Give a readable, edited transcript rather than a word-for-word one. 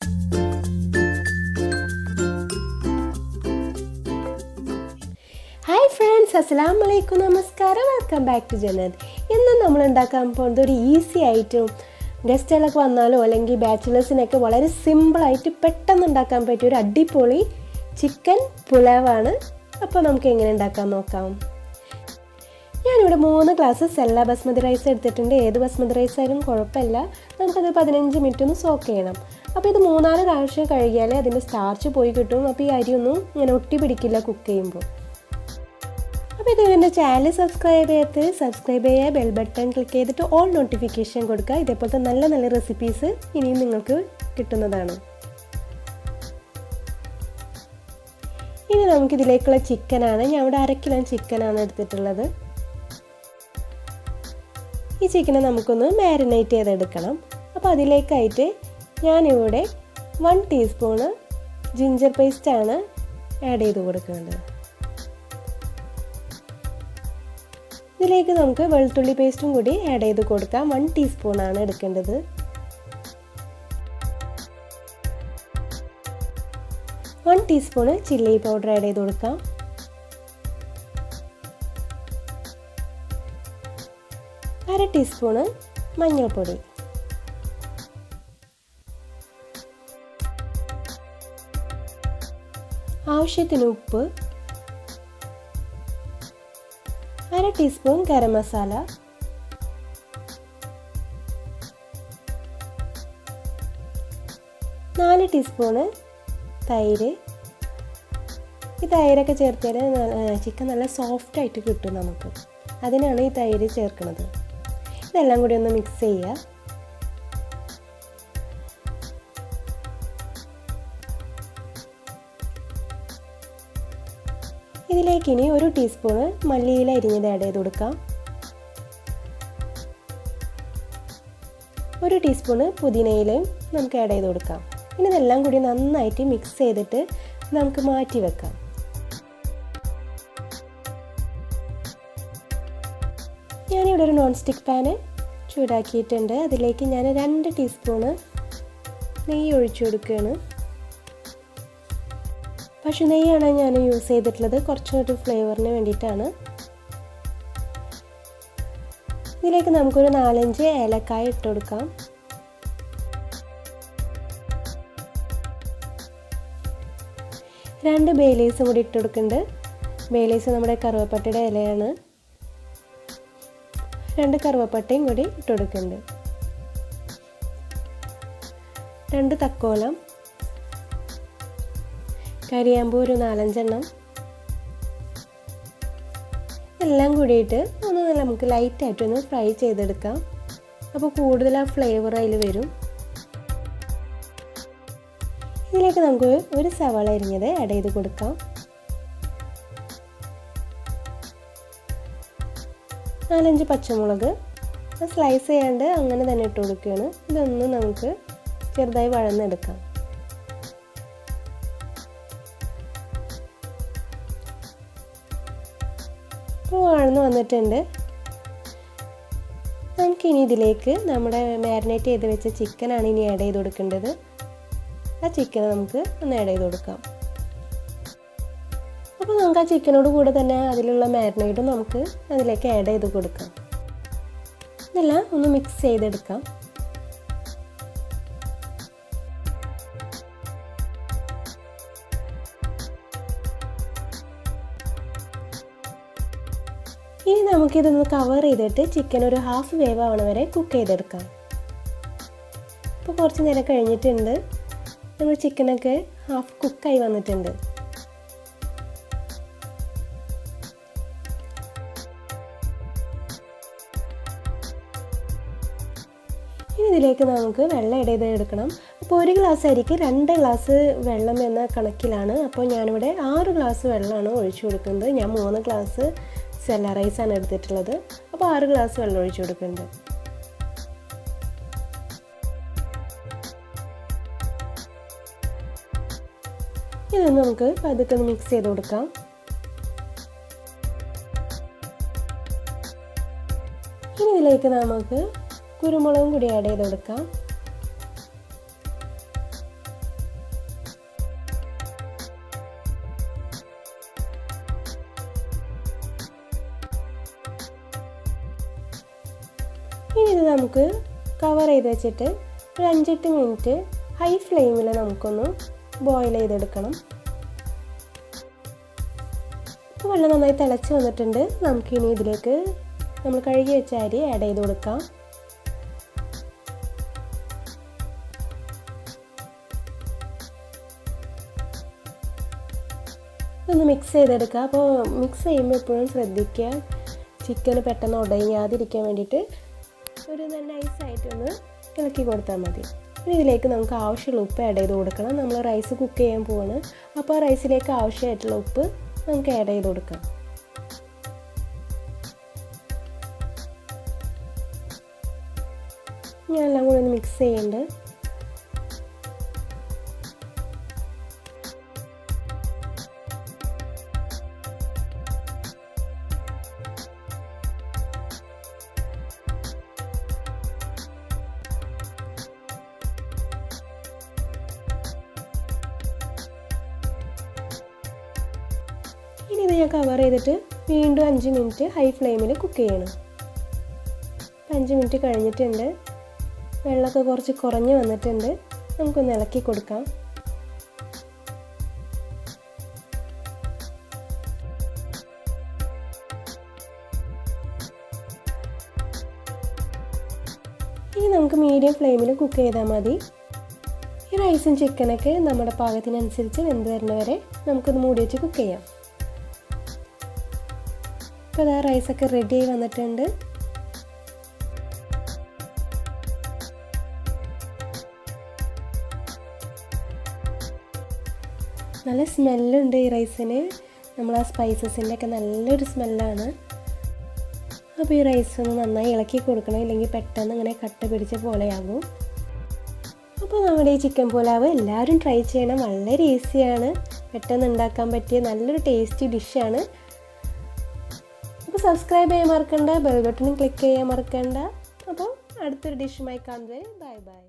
Hi friends, assalamu alaikum, namaskaram, welcome back to Jannath. ഇന്ന് നമ്മൾ ഉണ്ടാക്കാൻ പോകുന്നത് ഒരു ഈസി ആയിട്ടും ഗസ്റ്റുകളൊക്കെ വന്നാലോ അല്ലെങ്കിൽ ബാച്ചിലേഴ്സിനൊക്കെ വളരെ സിമ്പിളായിട്ട് പെട്ടെന്ന് ഉണ്ടാക്കാൻ പറ്റിയ ഒരു അടിപൊളി ചിക്കൻ പുലാവാണ്. അപ്പോൾ നമുക്ക് എങ്ങനെ ഉണ്ടാക്കാൻ നോക്കാം. ഞാനിവിടെ 3 ഗ്ലാസ് സെല്ല ബസ്മതി റൈസ് എടുത്തിട്ടുണ്ട്. ഏത് ബസ്മതി റൈസ് ആയാലും കുഴപ്പമില്ല. നമുക്കത് 15 മിനിറ്റ് ഒന്ന് സോക്ക് ചെയ്യണം. അപ്പോൾ ഇത് 3-4 പ്രാവശ്യം കഴുകിയാലേ അതിൻ്റെ സ്റ്റാർച്ച് പോയി കിട്ടും. അപ്പോൾ ഈ അരിയൊന്നും ഇങ്ങനെ ഒട്ടി പിടിക്കില്ല കുക്ക് ചെയ്യുമ്പോൾ. അപ്പോൾ ഇത് എൻ്റെ ചാനൽ സബ്സ്ക്രൈബ് ചെയ്യുക, ബെൽ ബട്ടൺ ക്ലിക്ക് ചെയ്തിട്ട് ഓൾ നോട്ടിഫിക്കേഷൻ കൊടുക്കുക. ഇതേപോലത്തെ നല്ല നല്ല റെസിപ്പീസ് ഇനിയും നിങ്ങൾക്ക് കിട്ടുന്നതാണ്. ഇനി നമുക്കിതിലേക്കുള്ള ചിക്കനാണ്. ഞാൻ ഇവിടെ 1/2 കിലോ ചിക്കനാണ് എടുത്തിട്ടുള്ളത്. ഈ ചിക്കനെ നമുക്കൊന്ന് മാരിനേറ്റ് ചെയ്തെടുക്കണം. അപ്പോൾ അതിലേക്കായിട്ട് ഞാനിവിടെ 1 ടീസ്പൂണ് ജിഞ്ചർ പേസ്റ്റാണ് ആഡ് ചെയ്ത് കൊടുക്കുന്നത്. ഇതിലേക്ക് നമുക്ക് വെളുത്തുള്ളി പേസ്റ്റും കൂടി ആഡ് ചെയ്ത് കൊടുക്കാം. 1 ടീസ്പൂണാണ് എടുക്കേണ്ടത്. One teaspoon chilli powder add ചെയ്ത് കൊടുക്കാം. 1/2 ടീസ്പൂൺ മഞ്ഞൾപ്പൊടി, ആവശ്യത്തിന് ഉപ്പ്, 1/2 ടീസ്പൂൺ ഗരം മസാല, 4 ടീസ്പൂൺ തൈര്. ഈ തൈരൊക്കെ ചേർത്താൽ ചിക്കൻ നല്ല സോഫ്റ്റ് ആയിട്ട് കിട്ടും നമുക്ക്. അതിനാണ് ഈ തൈര് ചേർക്കുന്നത്. ഇതെല്ലാം കൂടി ഒന്ന് മിക്സ് ചെയ്യുക. ഇതിലേക്ക് ഇനി 1 ടീസ്പൂൺ മല്ലിയില അരിഞ്ഞത് ആഡ് ചെയ്ത് കൊടുക്കാം. 1 ടീസ്പൂൺ പുതിനയിലയും നമുക്ക് ആഡ് ചെയ്ത് കൊടുക്കാം. ഇനി ഇതെല്ലാം കൂടി നന്നായിട്ട് മിക്സ് ചെയ്തിട്ട് നമുക്ക് മാറ്റി വെക്കാം. ഞാനിവിടെ ഒരു നോൺ സ്റ്റിക്ക് പാന് ചൂടാക്കിയിട്ടുണ്ട്. അതിലേക്ക് ഞാൻ 2 ടീസ്പൂണ് നെയ്യ് ഒഴിച്ചു കൊടുക്കുകയാണ്. പശു നെയ്യാണ് ഞാൻ യൂസ് ചെയ്തിട്ടുള്ളത്, കുറച്ചൊരു ഫ്ലേവറിന് വേണ്ടിയിട്ടാണ്. ഇതിലേക്ക് നമുക്കൊരു 4-5 ഏലക്കായ ഇട്ട് കൊടുക്കാം. 2 ബേ ലീവ്സും കൂടി ഇട്ട് കൊടുക്കുന്നുണ്ട്. ബേ ലീവ്സ് നമ്മുടെ കറുവപ്പട്ടയുടെ ഇലയാണ്. 2 കറുവപ്പട്ടയും കൂടി ഇട്ട് കൊടുക്കുന്നുണ്ട്. 2 തക്കോലം, കരിയാമ്പൂ ഒരു 4-5 എണ്ണം. എല്ലാം കൂടിയിട്ട് ഒന്ന് നമുക്ക് ലൈറ്റായിട്ടൊന്ന് ഫ്രൈ ചെയ്തെടുക്കാം. അപ്പോൾ കൂടുതൽ ആ ഫ്ലേവർ അതിൽ വരും. ഇതിലേക്ക് നമുക്ക് ഒരു സവാള അരിഞ്ഞത് ആഡ് ചെയ്ത് കൊടുക്കാം. 4-5 പച്ചമുളക് സ്ലൈസ് ചെയ്യാണ്ട് അങ്ങനെ തന്നെ ഇട്ട് കൊടുക്കുകയാണ്. ഇതൊന്ന് നമുക്ക് ചെറുതായി വഴന്നെടുക്കാം. ഇപ്പോൾ വഴന്ന് വന്നിട്ടുണ്ട്. നമുക്കിനി ഇതിലേക്ക് നമ്മുടെ മാരിനേറ്റ് ചെയ്ത് വെച്ച ചിക്കനാണ് ഇനി ആഡ് ചെയ്ത് കൊടുക്കേണ്ടത്. ആ ചിക്കന് നമുക്ക് ഒന്ന് ആഡ് ചെയ്ത് കൊടുക്കാം. അപ്പോൾ നമുക്ക് ആ ചിക്കനോട് കൂടെ തന്നെ അതിലുള്ള മാരിനേറ്റും നമുക്ക് അതിലേക്ക് ആഡ് ചെയ്ത് കൊടുക്കാം. ഇതെല്ലാം ഒന്ന് മിക്സ് ചെയ്തെടുക്കാം. ഇനി നമുക്കിതൊന്ന് കവർ ചെയ്തിട്ട് ചിക്കൻ ഒരു ഹാഫ് വേവ് ആവണ വരെ കുക്ക് ചെയ്തെടുക്കാം. ഇപ്പോൾ കുറച്ച് നേരം കഴിഞ്ഞിട്ടുണ്ട്. നമ്മുടെ ചിക്കനൊക്കെ ഹാഫ് കുക്കായി വന്നിട്ടുണ്ട്. ഇനി ഇതിലേക്ക് നമുക്ക് വെള്ളം ആഡ് ചെയ്ത് എടുക്കണം. അപ്പോൾ 1 ഗ്ലാസ് അരിക്ക് 2 ഗ്ലാസ് വെള്ളം എന്ന കണക്കിലാണ്. അപ്പോൾ ഞാനിവിടെ 6 ഗ്ലാസ് വെള്ളമാണ് ഒഴിച്ചു കൊടുക്കുന്നത്. ഞാൻ 3 ഗ്ലാസ് സെല്ല റൈസാണ് എടുത്തിട്ടുള്ളത്. അപ്പോൾ 6 ഗ്ലാസ് വെള്ളം ഒഴിച്ചു കൊടുക്കുന്നുണ്ട്. ഇതൊന്ന് നമുക്ക് പതുക്കെ ഒന്ന് മിക്സ് ചെയ്ത് കൊടുക്കാം. ഇനി ഇതിലേക്ക് നമുക്ക് കുരുമുളകും കൂടി ആഡ് ചെയ്ത് കൊടുക്കാം. ഇനി ഇത് നമുക്ക് കവർ ചെയ്ത് വെച്ചിട്ട് ഒരു 5-8 മിനിറ്റ് ഹൈ ഫ്ലെയിമിൽ നമുക്കൊന്ന് ബോയിൽ ചെയ്തെടുക്കണം. ഇപ്പോൾ വെള്ളം നന്നായി തിളച്ച് വന്നിട്ടുണ്ട്. നമുക്കിനി ഇതിലേക്ക് നമ്മൾ കഴുകി വെച്ച അരി ആഡ് ചെയ്ത് കൊടുക്കാം. ഇതൊന്ന് മിക്സ് ചെയ്തെടുക്കുക. അപ്പോൾ മിക്സ് ചെയ്യുമ്പോൾ എപ്പോഴും ശ്രദ്ധിക്കുക ചിക്കൻ പെട്ടെന്ന് ഉടയാതിരിക്കാൻ വേണ്ടിയിട്ട് ഒരു നൈസായിട്ടൊന്ന് ഇളക്കി കൊടുത്താൽ മതി. ഇനി ഇതിലേക്ക് നമുക്ക് ആവശ്യമുള്ള ഉപ്പ് ആഡ് ചെയ്ത് കൊടുക്കണം. നമ്മൾ റൈസ് കുക്ക് ചെയ്യാൻ പോവാണ്. അപ്പോൾ ആ റൈസിലേക്ക് ആവശ്യമായിട്ടുള്ള ഉപ്പ് നമുക്ക് ആഡ് ചെയ്ത് കൊടുക്കാം. ഞാൻ എല്ലാം കൂടി ഒന്ന് മിക്സ് ചെയ്യുന്നുണ്ട്. ഇനി ഇത് ഞാൻ കവർ ചെയ്തിട്ട് വീണ്ടും 5 മിനിറ്റ് ഹൈ ഫ്ലെയിമിൽ കുക്ക് ചെയ്യണം. 5 മിനിറ്റ് കഴിഞ്ഞിട്ടുണ്ട്. വെള്ളമൊക്കെ കുറച്ച് കുറഞ്ഞ് വന്നിട്ടുണ്ട്. നമുക്കൊന്ന് ഇളക്കി കൊടുക്കാം. ഇനി നമുക്ക് മീഡിയം ഫ്ലെയിമിൽ കുക്ക് ചെയ്താൽ മതി. ഈ റൈസും ചിക്കനൊക്കെ നമ്മുടെ പാകത്തിനനുസരിച്ച് വെന്ത് വരുന്നവരെ നമുക്കൊന്ന് മൂടി വെച്ച് കുക്ക് ചെയ്യാം. ഇപ്പോൾ ഇതാ റൈസൊക്കെ റെഡി ആയി വന്നിട്ടുണ്ട്. നല്ല സ്മെല്ലുണ്ട് ഈ റൈസിന്. നമ്മൾ ആ സ്പൈസസിൻ്റെ ഒക്കെ നല്ലൊരു സ്മെല്ലാണ്. അപ്പോൾ ഈ റൈസ് ഒന്ന് നന്നായി ഇളക്കി കൊടുക്കണം, ഇല്ലെങ്കിൽ പെട്ടെന്ന് ഇങ്ങനെ കട്ട പിടിച്ച പോലെയാകും. അപ്പോൾ നമ്മുടെ ഈ ചിക്കൻ പുലാവ് എല്ലാവരും ട്രൈ ചെയ്യണം. വളരെ ഈസിയാണ്, പെട്ടെന്ന് ഉണ്ടാക്കാൻ പറ്റിയ നല്ലൊരു ടേസ്റ്റി ഡിഷാണ്. അപ്പോൾ സബ്സ്ക്രൈബ് ചെയ്യാൻ മറക്കണ്ട, ബെൽ ബട്ടണും ക്ലിക്ക് ചെയ്യാൻ മറക്കണ്ട. അപ്പോൾ അടുത്തൊരു ഡിഷുമായി കാണുന്നത്. Bye bye.